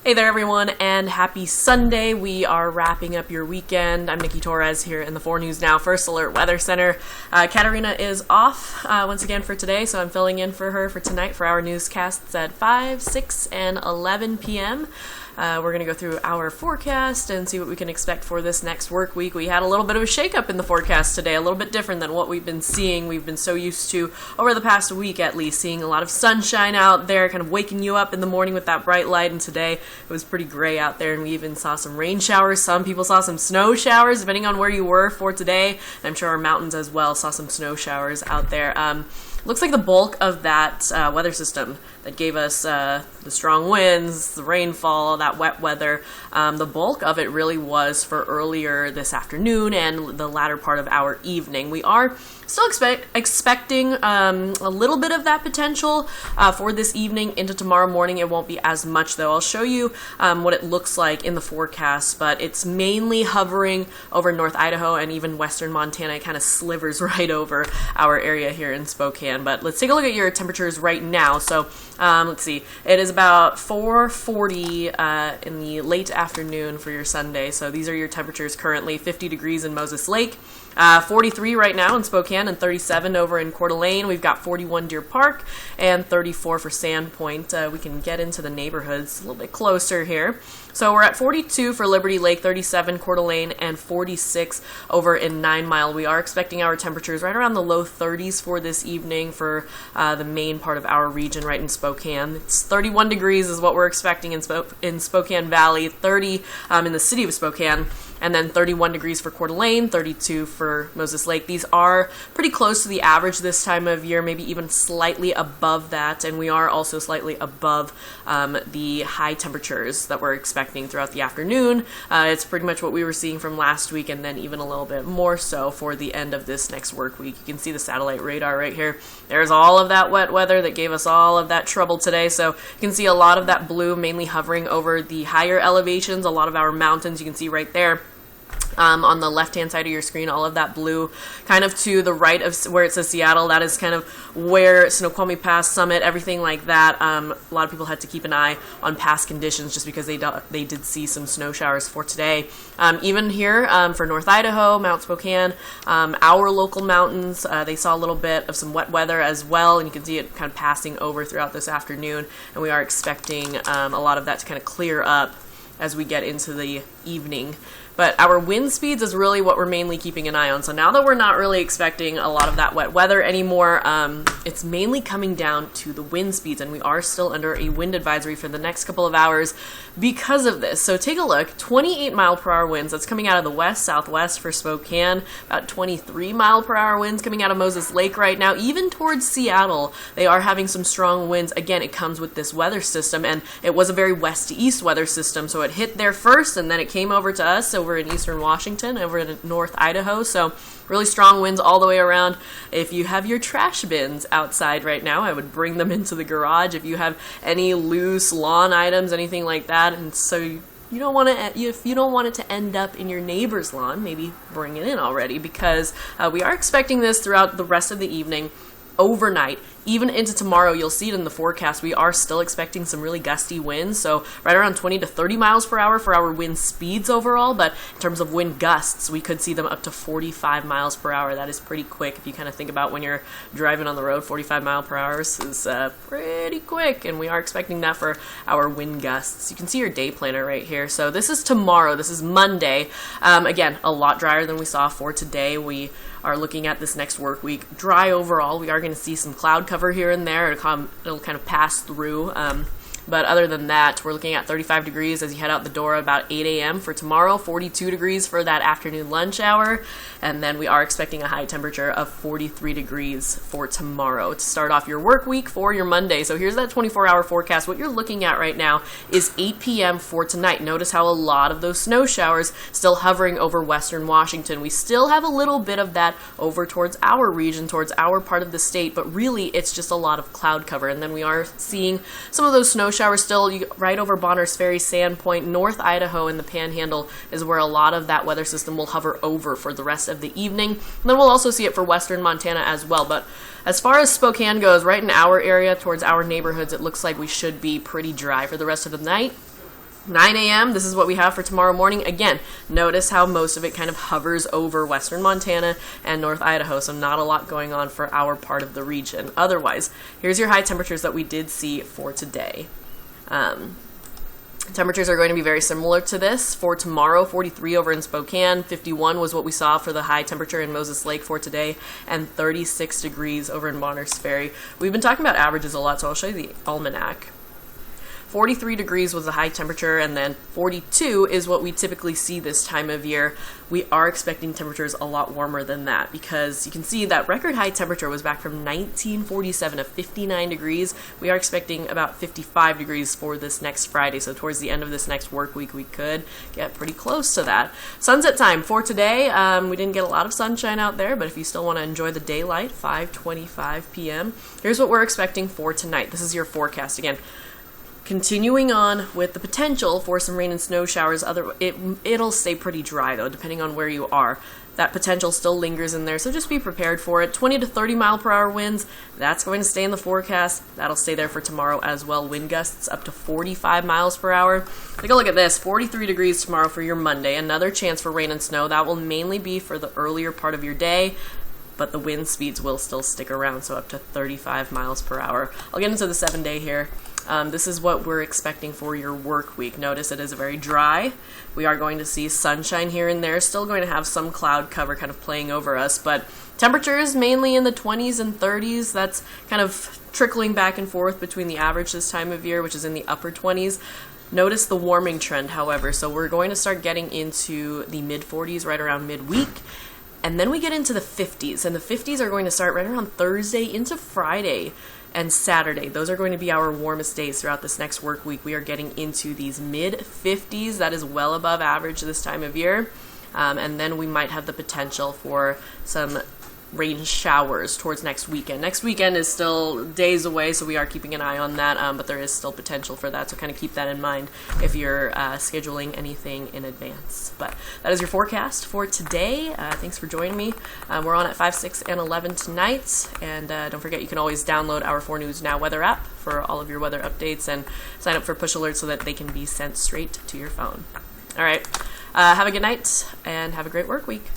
Hey there everyone, and happy Sunday. We are wrapping up your weekend. I'm Nikki Torres here in the 4 News Now First Alert Weather Center. Katarina is off once again for today, so I'm filling in for her for tonight for our newscasts at 5, 6, and 11 p.m. We're going to go through our forecast and see what we can expect for this next work week. We had a little bit of a shakeup in the forecast today, a little bit different than what we've been seeing. We've been so used to, over the past week at least, seeing a lot of sunshine out there, kind of waking you up in the morning with that bright light, and today it was pretty gray out there, and we even saw some rain showers. Some people saw some snow showers, depending on where you were for today, and I'm sure our mountains as well saw some snow showers out there. Looks like the bulk of that weather system that gave us the strong winds, the rainfall, that wet weather, the bulk of it really was for earlier this afternoon and the latter part of our evening. We are still expecting a little bit of that potential for this evening into tomorrow morning. It won't be as much though. I'll show you what it looks like in the forecast, but it's mainly hovering over North Idaho and even western Montana. It kind of slivers right over our area here in Spokane. But let's take a look at your temperatures right now. So let's see, it is about 4:40 in the late afternoon for your Sunday. So these are your temperatures currently: 50 degrees in Moses Lake, 43 right now in Spokane, and 37 over in Coeur d'Alene. We've got 41 Deer Park and 34 for Sandpoint. We can get into the neighborhoods a little bit closer here. So we're at 42 for Liberty Lake, 37 Coeur d'Alene, and 46 over in 9 Mile. We are expecting our temperatures right around the low 30s for this evening for the main part of our region right in Spokane. It's 31 degrees is what we're expecting in Spokane Valley, 30 in the city of Spokane, and then 31 degrees for Coeur d'Alene, 32 for Moses Lake. These are pretty close to the average this time of year, maybe even slightly above that, and we are also slightly above the high temperatures that we're expecting throughout the afternoon. It's pretty much what we were seeing from last week, and then even a little bit more so for the end of this next work week. You can see the satellite radar right here. There's all of that wet weather that gave us all of that trouble today. So you can see a lot of that blue mainly hovering over the higher elevations, a lot of our mountains. You can see right there. On the left-hand side of your screen, all of that blue, kind of to the right of where it says Seattle, that is kind of where Snoqualmie Pass, Summit, everything like that. A lot of people had to keep an eye on past conditions just because they did see some snow showers for today. Even here for North Idaho, Mount Spokane, our local mountains, they saw a little bit of some wet weather as well, and you can see it kind of passing over throughout this afternoon, and we are expecting a lot of that to kind of clear up as we get into the evening. But our wind speeds is really what we're mainly keeping an eye on. So now that we're not really expecting a lot of that wet weather anymore, it's mainly coming down to the wind speeds, and we are still under a wind advisory for the next couple of hours because of this. So take a look, 28 mile per hour winds. That's coming out of the west, southwest for Spokane. About 23 mile per hour winds coming out of Moses Lake right now. Even towards Seattle, they are having some strong winds. Again, it comes with this weather system, and it was a very west to east weather system. So it hit there first, and then it came over to us over in eastern Washington, over in North Idaho. So really strong winds all the way around. If you have your trash bins outside right now, I would bring them into the garage. If you have any loose lawn items, anything like that, and so you don't want to, if you don't want it to end up in your neighbor's lawn, maybe bring it in already, because we are expecting this throughout the rest of the evening, overnight, even into tomorrow. You'll see it in the forecast. We are still expecting some really gusty winds, so right around 20 to 30 miles per hour for our wind speeds overall, but in terms of wind gusts, we could see them up to 45 miles per hour. That is pretty quick. If you kind of think about when you're driving on the road, 45 mile per hour is pretty quick, and we are expecting that for our wind gusts. You can see your day planner right here. So this is tomorrow. This is Monday. Again, a lot drier than we saw for today. We are looking at this next work week. Dry overall. We are going to see some cloud cover here and there. It'll kind of pass through. But other than that, we're looking at 35 degrees as you head out the door about 8 a.m. for tomorrow, 42 degrees for that afternoon lunch hour, and then we are expecting a high temperature of 43 degrees for tomorrow to start off your work week for your Monday. So here's that 24-hour forecast. What you're looking at right now is 8 p.m. for tonight. Notice how a lot of those snow showers still hovering over western Washington. We still have a little bit of that over towards our region, towards our part of the state, but really it's just a lot of cloud cover. And then we are seeing some of those snow showers still right over Bonners Ferry, Sandpoint, North Idaho, and the Panhandle is where a lot of that weather system will hover over for the rest of the evening. And then we'll also see it for western Montana as well. But as far as Spokane goes, right in our area towards our neighborhoods, it looks like we should be pretty dry for the rest of the night. 9 a.m., this is what we have for tomorrow morning. Again, notice how most of it kind of hovers over western Montana and North Idaho, so not a lot going on for our part of the region. Otherwise, here's your high temperatures that we did see for today. Temperatures are going to be very similar to this. For tomorrow, 43 over in Spokane, 51 was what we saw for the high temperature in Moses Lake for today, and 36 degrees over in Bonners Ferry. We've been talking about averages a lot, so I'll show you the ALMANAC. 43 degrees was the high temperature, and then 42 is what we typically see this time of year. We are expecting temperatures a lot warmer than that because you can see that record high temperature was back from 1947 of 59 degrees. We are expecting about 55 degrees for this next Friday, so towards the end of this next work week, we could get pretty close to that. Sunset time for today, we didn't get a lot of sunshine out there, but if you still want to enjoy the daylight, 5:25 p.m. Here's what we're expecting for tonight. This is your forecast again. Continuing on with the potential for some rain and snow showers, it'll stay pretty dry though, depending on where you are. That potential still lingers in there, so just be prepared for it. 20 to 30 mile per hour winds, that's going to stay in the forecast. That'll stay there for tomorrow as well. Wind gusts up to 45 miles per hour. Take a look at this, 43 degrees tomorrow for your Monday. Another chance for rain and snow. That will mainly be for the earlier part of your day, but the wind speeds will still stick around, so up to 35 miles per hour. I'll get into the 7-day here. This is what we're expecting for your work week. Notice it is very dry. We are going to see sunshine here and there. Still going to have some cloud cover kind of playing over us, but temperatures mainly in the 20s and 30s. That's kind of trickling back and forth between the average this time of year, which is in the upper 20s. Notice the warming trend, however. So we're going to start getting into the mid-40s right around midweek. And then we get into the 50s, and the 50s are going to start right around Thursday into Friday and Saturday. Those are going to be our warmest days throughout this next work week. We are getting into these mid-50s. That is well above average this time of year. And then we might have the potential for some rain showers towards next weekend. Next weekend is still days away, so we are keeping an eye on that, but there is still potential for that, so kind of keep that in mind if you're scheduling anything in advance. But that is your forecast for today. Thanks for joining me. We're on at 5, 6, and 11 tonight, and don't forget you can always download our 4 News Now weather app for all of your weather updates and sign up for push alerts so that they can be sent straight to your phone. All right, have a good night and have a great work week.